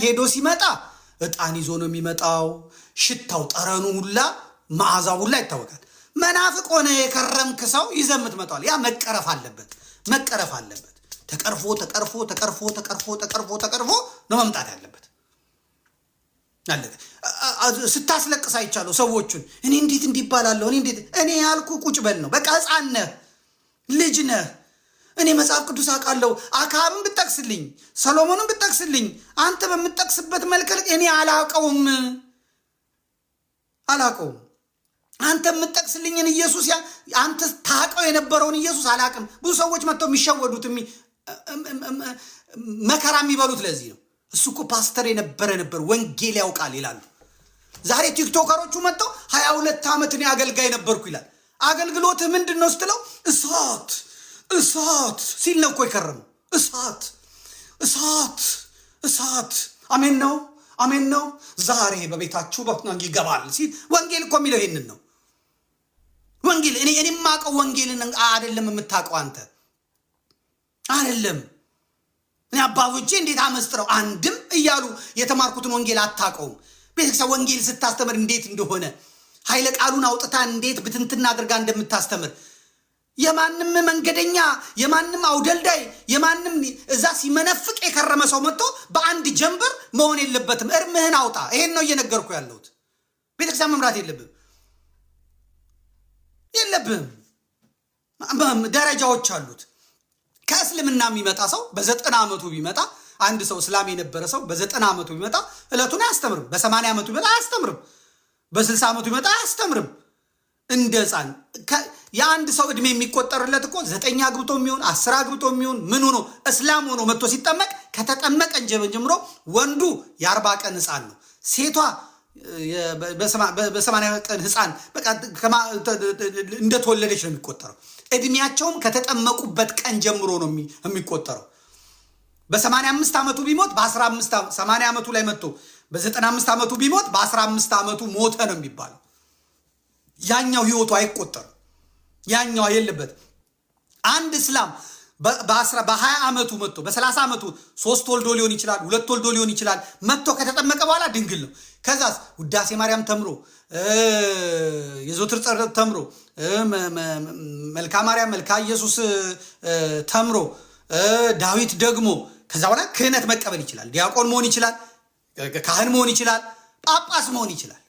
ሄዶ ሲመጣ እጣን ይዞ ነው የሚመጣው። ሽታው ጠረኑ ሁላ መዓዛው ሁላ ይታወቃል። መናፍቅ ሆነ የከረምክ ሰው ይዘምት መጣል። ያ መቀረፍ አለበት። ተቀርፎ ነው መምጣት ያለበት። ስታስለቅስ አይቻለሁ ሰዎቹን። እኔ እንዴት እንዲባላለሁ እኔ ያልኩ ቁጭ በል ነው በቃ። ሕፃን ነህ፣ ልጅ ነህ። እኔ መጽሐፍ ቅዱስ አውቃለሁ። አክዓብን ብትጠቅስልኝ፣ ሰሎሞንን ብትጠቅስልኝ፣ አንተ በምትጠቅስበት መልከል እኔ አላውቀውም። አንተ የምትጠቅስልኝን ኢየሱስ አንተ ታውቀው የነበረውን ኢየሱስ አላውቅም። ብዙ ሰዎች መጥተው የሚሸወዱት መከራ የሚበሉት ለዚህ ነው። እሱ እኮ ፓስተር ነበር ወንጌል ያውቃል ይላሉ። ዛሬ ቲክቶከሮቹ መጥተው 22 ዓመት እኔ አገልጋይ ነበርኩ ይላል። አገልግሎትህ ምንድን ነው ስትለው እሳት ሲል ነው እኮ የከረመው። እሳት አሜን ነው። ዛሬ በቤታችሁ በወንጌል ይገባል ሲል ወንጌል እኮ የሚለው ይሄንን ነው። ወንጌል እኔ የማውቀው ወንጌልን አይደለም የምታውቀው አንተ አይደለም። እኔ አባቶቼ እንዴት አመስጥረው አንድም እያሉ የተማርኩትን ወንጌል አታውቀውም። ቤተክርስቲያን ወንጌል ስታስተምር እንዴት እንደሆነ ኃይለ ቃሉን አውጥታ እንዴት ብትንትና አድርጋ እንደምታስተምር የማንም መንገደኛ የማንም አውደልዳይ የማንም እዛ ሲመነፍቅ የከረመ ሰው መጥቶ በአንድ ጀንበር መሆን የለበትም። እርምህን አውጣ። ይሄን ነው እየነገርኩ ያለሁት። ቤተክርስቲያን መምራት የለብህም። ደረጃዎች አሉት። ከእስልምና የሚመጣ ሰው በ90 ዓመቱ ቢመጣ አንድ ሰው እስላም የነበረ ሰው በ90 ዓመቱ ቢመጣ እለቱን አያስተምርም። በ80 ዓመቱ ቢመጣ አያስተምርም። በ60 ዓመቱ ቢመጣ አያስተምርም። እንደ ሕፃን የአንድ ሰው ዕድሜ የሚቆጠርለት እኮ 9 አግብቶ የሚሆን 10 አግብቶ የሚሆን ምን ሆኖ እስላም ሆኖ መጥቶ ሲጠመቅ ከተጠመቀን ጀምሮ ወንዱ የ40 ቀን ሕፃን ነው። ሴቷ በ80 ቀን ሕፃን በቃ እንደተወለደች ነው የሚቆጠረው። ዕድሜያቸውም ከተጠመቁበት ቀን ጀምሮ ነው የሚቆጠረው። በ85 ዓመቱ ቢሞት በ15 80 ዓመቱ ላይ መጥቶ በ95 ዓመቱ ቢሞት በ15 ዓመቱ ሞተ ነው የሚባለው። ያኛው ህይወቱ አይቆጠርም። ያኛው የለበት። አንድ እስላም በ20 ዓመቱ መጥቶ በ30 ዓመቱ 3 ወልዶ ሊሆን ይችላል፣ 2 ወልዶ ሊሆን ይችላል። መጥቶ ከተጠመቀ በኋላ ድንግል ነው። ከዛስ ውዳሴ ማርያም ተምሮ የዘወትር ጸሎት ተምሮ መልካ ማርያም መልካ ኢየሱስ ተምሮ ዳዊት ደግሞ ከዛ በኋላ ክህነት መቀበል ይችላል። ዲያቆን መሆን ይችላል፣ ካህን መሆን ይችላል፣ ጳጳስ መሆን ይችላል።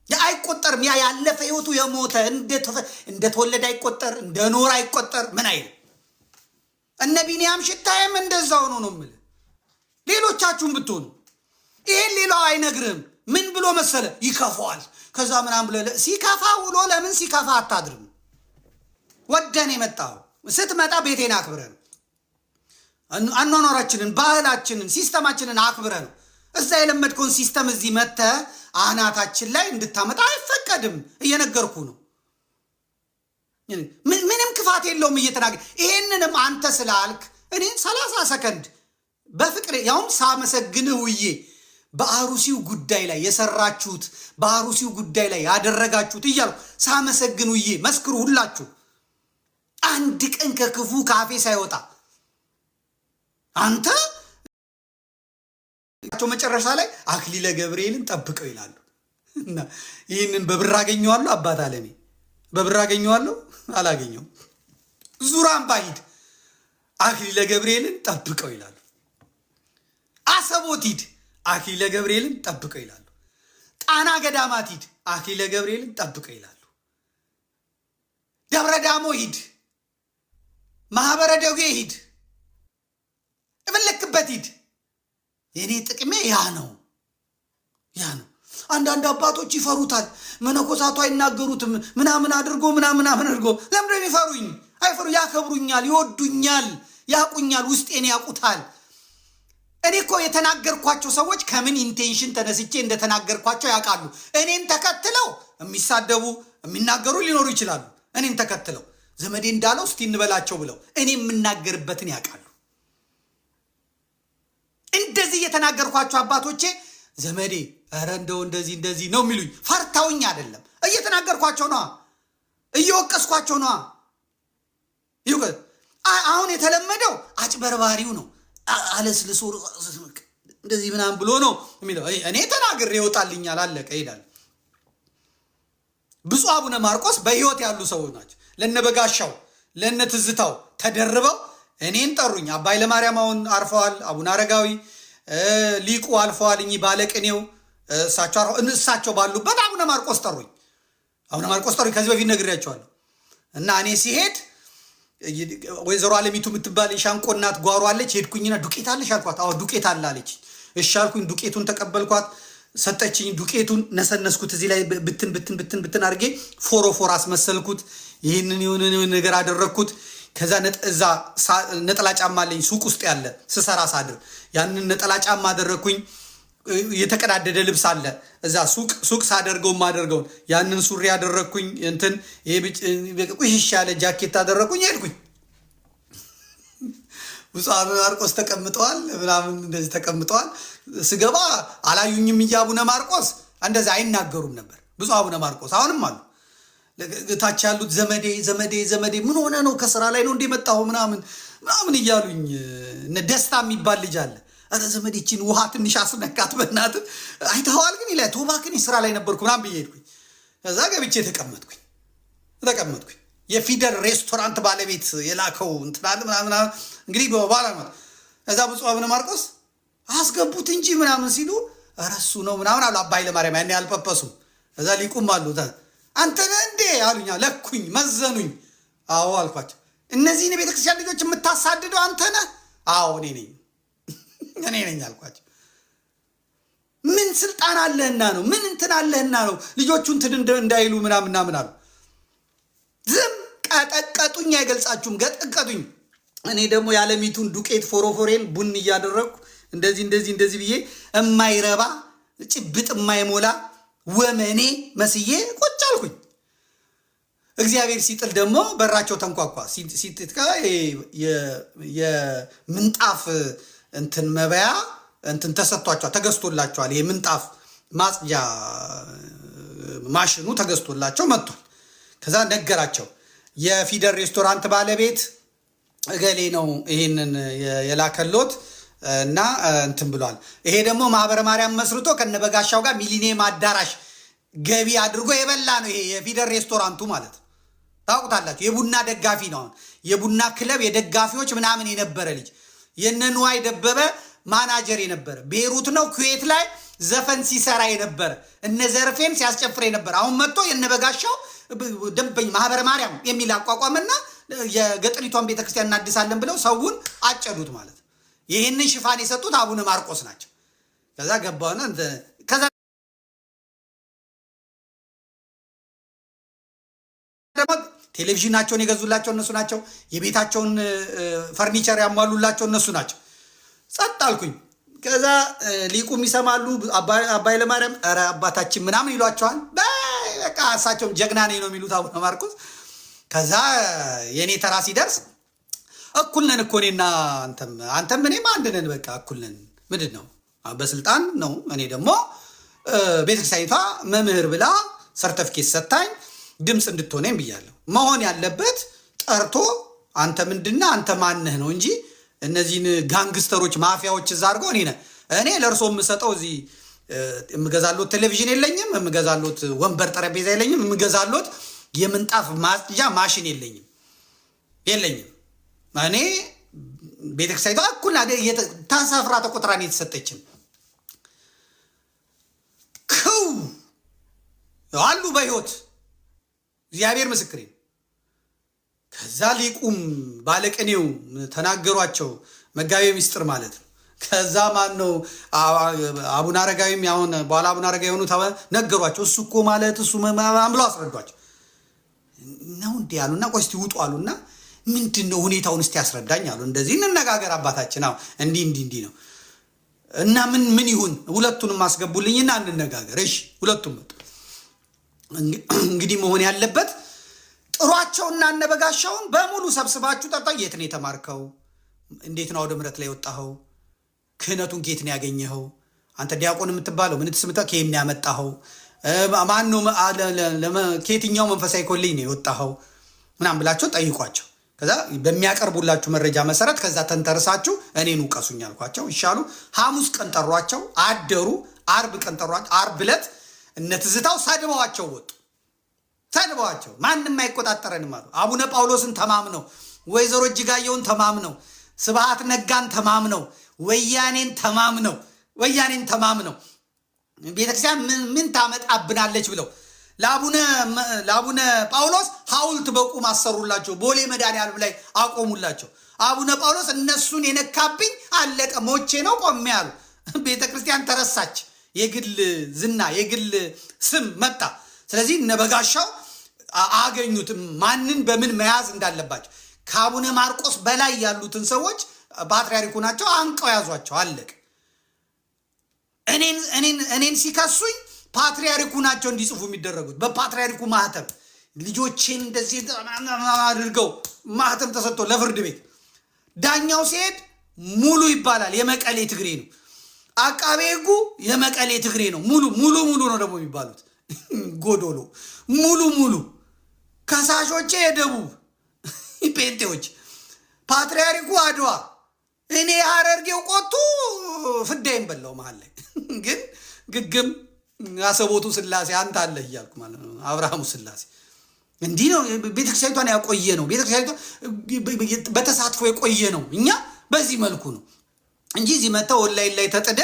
አይቆጠርም። ያ ያለፈ ህይወቱ የሞተ እንደተወለደ አይቆጠር፣ እንደኖር አይቆጠር። ምን አይል እነ ቢንያም ሽታዬም እንደዛው ነው የምልህ። ሌሎቻችሁም ብትሆኑ ይሄን ሌላው አይነግርህም። ምን ብሎ መሰለ ይከፋዋል። ከዛ ምናምን ብለ ሲከፋ ውሎ ለምን ሲከፋ አታድርም? ወደን የመጣው ስትመጣ ቤቴን አክብረን አኗኗራችንን፣ ባህላችንን፣ ሲስተማችንን አክብረን እዛ የለመድከውን ሲስተም እዚህ መጥተህ አናታችን ላይ እንድታመጣ አይፈቀድም። እየነገርኩ ነው። ምንም ክፋት የለውም እየተናገር። ይሄንንም አንተ ስላልክ እኔ 30 ሰከንድ በፍቅር ያውም ሳመሰግንህ ውዬ በአሩሲው ጉዳይ ላይ የሰራችሁት በአሩሲው ጉዳይ ላይ ያደረጋችሁት እያልኩ ሳመሰግን ውዬ መስክሩ ሁላችሁ። አንድ ቀን ከክፉ ካፌ ሳይወጣ አንተ መጨረሻ ላይ አክሊለ ገብርኤልን ጠብቀው ይላሉ። እና ይህንን በብር አገኘዋለሁ አባት አለሜ በብር አገኘዋለሁ አላገኘውም። ዙራን ባሂድ አክሊለ ገብርኤልን ጠብቀው ይላሉ። አሰቦት ሂድ አክሊለ ገብርኤልን ጠብቀው ይላሉ። ጣና ገዳማት ሂድ አክሊለ ገብርኤልን ጠብቀው ይላሉ። ደብረ ዳሞ ሂድ፣ ማህበረ ደዌ ሂድ፣ እመለክበት ሂድ። የኔ ጥቅሜ ያ ነው። አንዳንድ አባቶች ይፈሩታል። መነኮሳቱ አይናገሩትም ምናምን አድርጎ ለምንድነው የሚፈሩኝ? አይፈሩ፣ ያከብሩኛል፣ ይወዱኛል፣ ያቁኛል፣ ውስጤን ያቁታል። እኔ እኮ የተናገርኳቸው ሰዎች ከምን ኢንቴንሽን ተነስቼ እንደተናገርኳቸው ያውቃሉ። እኔን ተከትለው የሚሳደቡ የሚናገሩ ሊኖሩ ይችላሉ። እኔን ተከትለው ዘመዴ እንዳለው እስቲ እንበላቸው ብለው እኔ የምናገርበትን ያውቃሉ። እንደዚህ የተናገርኳቸው አባቶቼ ዘመዴ ኧረ እንደው እንደዚህ ነው የሚሉኝ። ፈርታውኝ አይደለም፣ እየተናገርኳቸው ነዋ፣ እየወቀስኳቸው ነዋ። አሁን የተለመደው አጭበርባሪው ነው፣ አለስልሶ እንደዚህ ምናምን ብሎ ነው የሚለው። እኔ ተናግሬ ይወጣልኛል፣ አለቀ፣ ይሄዳል። ብፁዕ አቡነ ማርቆስ በህይወት ያሉ ሰዎች ናቸው። ለነበጋሻው ለነትዝታው ተደርበው እኔን ጠሩኝ። አባ ኃይለማርያም አሁን አርፈዋል። አቡነ አረጋዊ ሊቁ አልፈዋል። እኚህ ባለቅኔው እሳቸው ባሉበት አቡነ ማርቆስ ጠሩኝ። አቡነ ማርቆስ ጠሩኝ። ከዚህ በፊት ነግሬያቸዋለሁ። እና እኔ ሲሄድ ወይዘሮ አለሚቱ የምትባል የሻንቆ እናት ጓሮ አለች። ሄድኩኝና ዱቄት አለሽ አልኳት። አዎ ዱቄት አለ አለች። እሺ አልኩኝ። ዱቄቱን ተቀበልኳት፣ ሰጠችኝ። ዱቄቱን ነሰነስኩት፣ እዚህ ላይ ብትን ብትን ብትን ብትን አድርጌ ፎሮፎር አስመሰልኩት። ይህንን የሆነ ነገር አደረግኩት። ከዛ እዛ ነጠላ ጫማ አለኝ ሱቅ ውስጥ ያለ ስሰራ ሳድር ያንን ነጠላ ጫማ አደረግኩኝ። የተቀዳደደ ልብስ አለ እዛ ሱቅ ሳደርገው ማደርገውን ያንን ሱሪ ያደረግኩኝ። እንትን ቁሽሽ ያለ ጃኬት አደረግኩኝ። ሄድኩኝ። ብፁዕ አቡነ ማርቆስ ተቀምጠዋል ምናምን እንደዚህ ተቀምጠዋል። ስገባ አላዩኝም። አቡነ ማርቆስ እንደዚህ አይናገሩም ነበር። ብፁዕ አቡነ ማርቆስ አሁንም አሉ። ታች ያሉት ዘመዴ ዘመዴ ዘመዴ ምን ሆነ ነው ከስራ ላይ ነው እንደመጣሁ ምናምን ምናምን እያሉኝ። ደስታ የሚባል ልጅ አለ። አረ ዘመዴ ይህችን ውሃ ትንሽ አስነካት በእናትህ አይተኸዋል ግን ይላል። ቶባክን ስራ ላይ ነበርኩ ምናምን ብዬ ሄድኩኝ። ከዛ ገብቼ ተቀመጥኩኝ። የፊደል ሬስቶራንት ባለቤት የላከው እንትናል ምናምን እንግዲህ በኋላ ማለት ከዛ ብፁዕ አቡነ ማርቆስ አስገቡት እንጂ ምናምን ሲሉ እረሱ ነው ምናምን አሉ። አባ ኃይለማርያም ያኔ አልጳጳሱም። ከዛ ሊቁም አሉ። አንተ ነህ እንዴ አሉኛ። ለኩኝ፣ መዘኑኝ። አዎ አልኳቸው። እነዚህን የቤተክርስቲያን ልጆች የምታሳድደው አንተ ነህ? አዎ እኔ ነኝ አልኳቸው። ምን ስልጣን አለህና ነው? ምን እንትን አለህና ነው? ልጆቹ እንትን እንዳይሉ ምናምን አሉ። ዝም ቀጠቀጡኝ። አይገልጻችሁም፣ ገጠቀጡኝ። እኔ ደግሞ የዓለሚቱን ዱቄት ፎሮፎሬን ቡን እያደረግኩ እንደዚህ ብዬ የማይረባ ጭብጥ የማይሞላ ወመኔ መስዬ ቁጭ አልኩኝ። እግዚአብሔር ሲጥል ደግሞ በራቸው ተንኳኳ። ሲጥልካ የምንጣፍ እንትን መበያ እንትን ተሰጥቷቸዋል፣ ተገዝቶላቸዋል። የምንጣፍ ማጽጃ ማሽኑ ተገዝቶላቸው መጥቷል። ከዛ ነገራቸው። የፊደል ሬስቶራንት ባለቤት እገሌ ነው ይሄንን የላከሎት እና እንትን ብሏል። ይሄ ደግሞ ማህበረ ማርያም መስርቶ ከነበጋሻው ጋር ሚሊኒየም አዳራሽ ገቢ አድርጎ የበላ ነው። ይሄ የፊደል ሬስቶራንቱ ማለት ታውቁታላችሁ። የቡና ደጋፊ ነው። አሁን የቡና ክለብ የደጋፊዎች ምናምን የነበረ ልጅ የነንዋይ ደበበ ማናጀር የነበረ ቤሩት ነው ኩዌት ላይ ዘፈን ሲሰራ የነበረ እነ ዘርፌን ሲያስጨፍር የነበረ አሁን መጥቶ የነበጋሻው ደንበኛ ማህበረ ማርያም የሚል አቋቋምና የገጠሪቷን ቤተክርስቲያን እናድሳለን ብለው ሰውን አጨዱት ማለት። ይህንን ሽፋን የሰጡት አቡነ ማርቆስ ናቸው። ከዛ ገባውና ከዛ ደግሞ ቴሌቪዥናቸውን የገዙላቸው እነሱ ናቸው። የቤታቸውን ፈርኒቸር ያሟሉላቸው እነሱ ናቸው። ጸጥ አልኩኝ። ከዛ ሊቁም ይሰማሉ። አባ ኃይለማርያም ኧረ አባታችን ምናምን ይሏቸዋል። በቃ እሳቸውም ጀግና ነኝ ነው የሚሉት አቡነ ማርቆስ። ከዛ የእኔ ተራ ሲደርስ እኩል ነን እኮ እኔና አንተም እኔም አንድ ነን፣ በቃ እኩል ነን። ምንድን ነው በስልጣን ነው። እኔ ደግሞ ቤተክርስቲያኒቷ መምህር ብላ ሰርተፍኬት ሰታኝ ድምፅ እንድትሆነኝ ብያለሁ። መሆን ያለበት ጠርቶ አንተ ምንድና አንተ ማነህ ነው እንጂ እነዚህን ጋንግስተሮች ማፊያዎች እዛ አድርገው እኔ ለእርሶ የምሰጠው እዚህ የምገዛሎት ቴሌቪዥን የለኝም፣ የምገዛሎት ወንበር ጠረጴዛ የለኝም፣ የምገዛሎት የምንጣፍ ማጽጃ ማሽን የለኝም። እኔ ቤተክርስቲያኒቷ እኩል ታሳፍራ ተቆጥራን የተሰጠችን ክው አሉ በሕይወት እግዚአብሔር ምስክሬ። ከዛ ሊቁም ባለቅኔው ተናገሯቸው፣ መጋቤ ምስጢር ማለት ነው። ከዛ ማን ነው አቡነ አረጋዊም ያሁን በኋላ አቡነ አረጋዊ የሆኑ ነገሯቸው። እሱ እኮ ማለት እሱ ብሎ አስረዷቸው ነው እንዲህ ያሉና ቆይ እስቲ ውጡ አሉና ምንድን ነው ሁኔታውን እስቲ ያስረዳኝ አሉ። እንደዚህ እንነጋገር አባታችን፣ አዎ እንዲህ ነው እና ምን ይሁን ሁለቱንም አስገቡልኝና እንነጋገር። እሺ ሁለቱም መጡ። እንግዲህ መሆን ያለበት ጥሯቸውና እነበጋሻውን በሙሉ ሰብስባችሁ ጠርታ፣ የት ነው የተማርከው? እንዴት ነው አውደ ምሕረት ላይ የወጣኸው? ክህነቱን ኬት ነው ያገኘኸው? አንተ ዲያቆን የምትባለው ምን ትስምታ ከየት ነው ያመጣኸው? ማን ነው ከየትኛው መንፈሳዊ ኮሌጅ ነው የወጣኸው? ምናምን ብላቸው ጠይቋቸው። ከዛ በሚያቀርቡላችሁ መረጃ መሰረት ከዛ ተንተርሳችሁ እኔን ውቀሱኝ አልኳቸው። ይሻሉ ሐሙስ ቀን ጠሯቸው አደሩ። አርብ ቀን ጠሯቸው። አርብ ዕለት እነ ትዝታው ሰድበዋቸው ወጡ። ሰድበዋቸው ማንም አይቆጣጠረንም አሉ። አቡነ ጳውሎስን ተማምነው፣ ወይዘሮ እጅጋየውን ተማምነው፣ ስብሃት ነጋን ተማምነው፣ ወያኔን ተማምነው ቤተክርስቲያን ምን ታመጣብናለች ብለው ለአቡነ ጳውሎስ ሐውልት በቁም አሰሩላቸው። ቦሌ መድኃኔዓለም ላይ አቆሙላቸው። አቡነ ጳውሎስ እነሱን የነካብኝ አለቀ ሞቼ ነው ቆሜ ያሉ። ቤተክርስቲያን ተረሳች። የግል ዝና የግል ስም መጣ። ስለዚህ እነ በጋሻው አገኙት ማንን በምን መያዝ እንዳለባቸው። ከአቡነ ማርቆስ በላይ ያሉትን ሰዎች ፓትርያርኩ ናቸው አንቀው ያዟቸው። አለቀ። እኔን ሲከሱኝ ፓትርያርኩ ናቸው እንዲጽፉ የሚደረጉት በፓትርያርኩ ማህተም። ልጆቼን እንደዚህ አድርገው ማህተም ተሰጥቶ ለፍርድ ቤት ዳኛው ሲሄድ ሙሉ ይባላል። የመቀሌ ትግሬ ነው። አቃቤ ሕጉ የመቀሌ ትግሬ ነው። ሙሉ ነው ደግሞ የሚባሉት ጎዶሎ ሙሉ። ከሳሾቼ የደቡብ ጴንጤዎች፣ ፓትርያርኩ አድዋ፣ እኔ ሐረርጌው ቆቱ ፍዳይም በላው መሀል ላይ ግን ግግም አሰቦቱ ስላሴ አንተ አለ እያልኩ ማለት ነው። አብርሃሙ ስላሴ እንዲህ ነው ቤተክርስቲያኒቷን ያቆየ ነው። ቤተክርስቲያኒቷ በተሳትፎ የቆየ ነው። እኛ በዚህ መልኩ ነው እንጂ እዚህ መተው ኦንላይን ላይ ተጥደ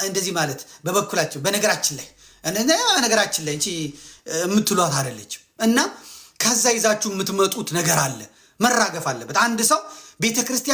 እንደዚህ ማለት በበኩላቸው በነገራችን ላይ እንጂ የምትሏት አይደለችም። እና ከዛ ይዛችሁ የምትመጡት ነገር አለ መራገፍ አለበት። አንድ ሰው ቤተክርስቲያን